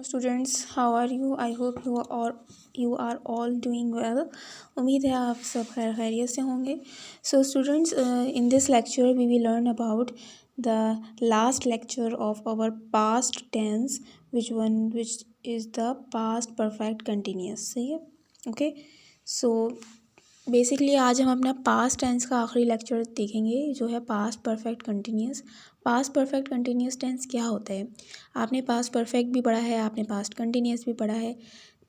Students, how are you? I hope you are all doing well. उम्मीद है आप सब खैरियत से होंगे। So students, in this lecture we will learn about the last lecture of our past tense, which is the past perfect continuous. सही है? Okay. So basically आज हम अपना पास्ट टेंस का आखिरी लेक्चर देखेंगे, जो है past perfect continuous. Past perfect continuous tense क्या होता है? आपने पास्ट परफेक्ट भी पढ़ा है, आपने पास्ट कंटिन्यूस भी पढ़ा है।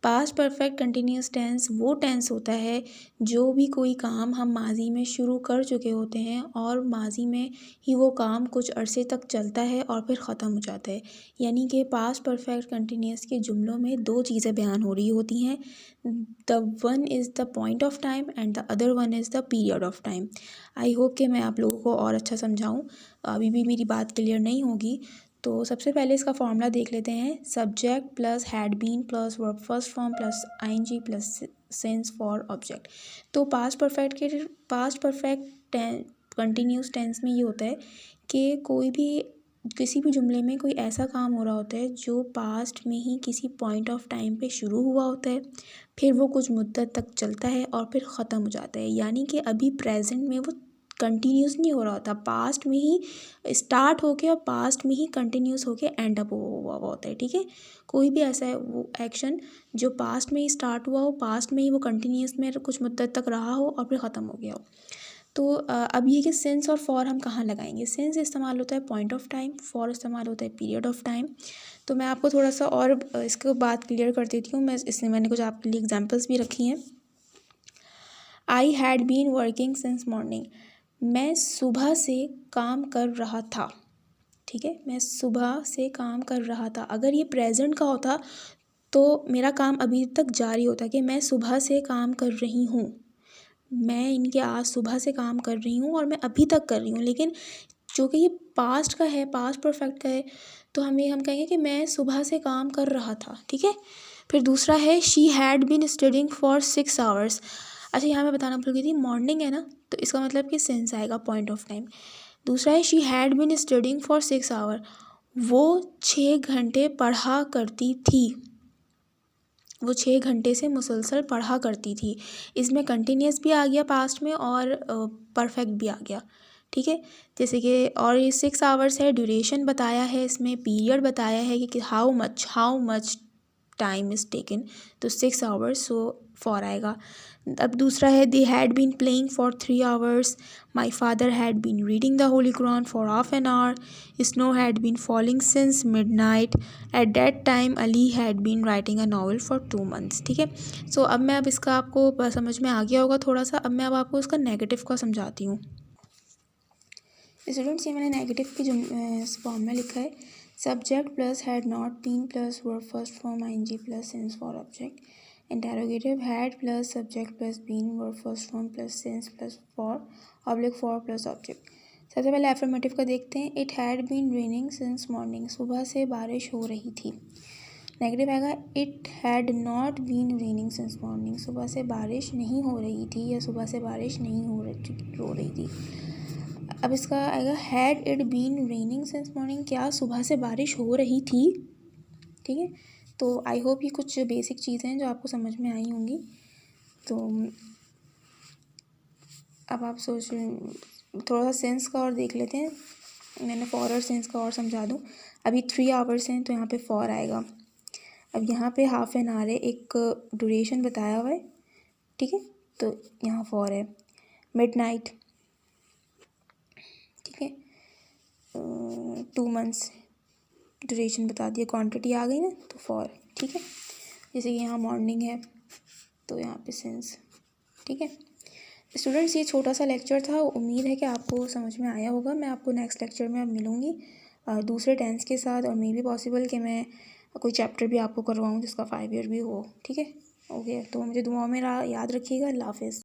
पास्ट परफेक्ट कंटिन्यूस टेंस वो टेंस होता है जो भी कोई काम हम माजी में शुरू कर चुके होते हैं और माजी में ही वो काम कुछ अरसे तक चलता है और फिर ख़त्म हो जाता है। यानी कि पास्ट परफेक्ट कंटिन्यूस के जुमलों में दो चीज़ें बयान हो रही होती हैं। The one is the point of time and the other one is the period of time. I hope कि मैं आप लोगों को और अच्छा समझाऊँ। अभी भी मेरी बात क्लियर नहीं होगी तो सबसे पहले इसका फॉर्मूला देख लेते हैं। Subject plus had been plus verb first form plus ING plus since for object. तो पास्ट परफेक्ट कंटिन्यूस टेंस में ये होता है कि किसी भी जुमले में कोई ऐसा काम हो रहा होता है जो पास्ट में ही किसी पॉइंट ऑफ टाइम पे शुरू हुआ होता है, फिर वो कुछ मुद्दत तक चलता है और फिर ख़त्म हो जाता है। यानी कि अभी प्रेजेंट में वो कंटिन्यूस नहीं हो रहा होता, पास्ट में ही स्टार्ट होके और पास्ट में ही कंटिन्यूस होके एंड अप हुआ होता है। ठीक है? कोई भी ऐसा है वो एक्शन जो पास्ट में ही स्टार्ट हुआ हो, पास्ट में ही वो कंटिन्यूस में कुछ मुद्दत तक रहा हो और फिर ख़त्म हो गया हो। तो अब ये कि सिंस और फॉर हम कहाँ लगाएंगे? सिंस इस्तेमाल होता है पॉइंट ऑफ टाइम, फॉर इस्तेमाल होता है पीरियड ऑफ टाइम। तो मैं आपको थोड़ा सा और इसके बात क्लियर कर देती हूँ। मैंने कुछ आपके लिए एग्जांपल्स भी रखी हैं। I had been working since morning. मैं सुबह से काम कर रहा था। ठीक है? मैं सुबह से काम कर रहा था। अगर ये प्रेजेंट का होता तो मेरा काम अभी तक जारी होता कि मैं सुबह से काम कर रही हूँ, मैं इनके आज सुबह से काम कर रही हूँ और मैं अभी तक कर रही हूँ। लेकिन चूँकि ये पास्ट का है, पास्ट परफेक्ट का है, तो हम कहेंगे कि मैं सुबह से काम कर रहा था। ठीक है? फिर दूसरा है she had been studying for 6 hours. अच्छा, यहाँ मैं बताना भूल गई थी, मॉर्निंग है ना, तो इसका मतलब कि सिंस आएगा पॉइंट ऑफ टाइम। दूसरा है she had been studying for 6 hour. वो 6 घंटे पढ़ा करती थी। वो 6 घंटे से मुसलसल पढ़ा करती थी। इसमें कंटिन्यूस भी आ गया पास्ट में और परफेक्ट भी आ गया। ठीक है? जैसे कि और ये 6 आवर्स है, ड्यूरेशन बताया है, इसमें पीरियड बताया है कि how much time is taken, तो 6 आवर्स, सो फॉर आएगा। अब दूसरा है they had been playing for 3 hours. My father had been reading the holy Quran for half an hour. Snow had been falling since midnight. At that time Ali had been writing a novel for 2 months. ठीक है? सो अब मैं इसका आपको समझ में आ गया होगा थोड़ा सा। अब मैं आपको इसका नेगेटिव का समझाती हूँ। स्टूडेंट्स, ये मैंने नेगेटिव की जो फॉर्म में लिखा है, subject plus had not been plus verb first form ING plus since for object. Interrogative had plus subject plus been verb first form plus since plus for oblique for plus object. सबसे पहले affirmative का देखते हैं। It had been raining since morning. सुबह से बारिश हो रही थी। नेगेटिव आएगा it had not been raining since morning. सुबह से बारिश नहीं हो रही थी या सुबह से बारिश नहीं हो रही थी। अब इसका आएगा had it been raining since morning. क्या सुबह से बारिश हो रही थी? ठीक है? तो आई होप ये कुछ बेसिक चीज़ें हैं जो आपको समझ में आई होंगी। तो अब आप थोड़ा सा सेंस का और देख लेते हैं। मैंने फॉर और सेंस का और समझा दूँ। अभी 3 आवर्स हैं तो यहाँ पे फॉर आएगा। अब यहाँ पे हाफ एन आवर है, एक ड्यूरेशन बताया हुआ है। ठीक है? तो यहाँ फॉर है। मिडनाइट, ठीक है, 2 मंथ्स ड्यूरेशन बता दिया, क्वांटिटी आ गई ना, तो फॉर। ठीक है? जैसे कि यहाँ मॉर्निंग है तो यहाँ पे सिंस। ठीक है स्टूडेंट्स, ये छोटा सा लेक्चर था। उम्मीद है कि आपको समझ में आया होगा। मैं आपको नेक्स्ट लेक्चर में अब मिलूँगी दूसरे टेंस के साथ, और मे बी पॉसिबल कि मैं कोई चैप्टर भी आपको करवाऊँ जिसका 5 ईयर भी हो। ठीक है? ओके, तो मुझे दुआओं में याद रखिएगा। अल्लाह हाफिज़।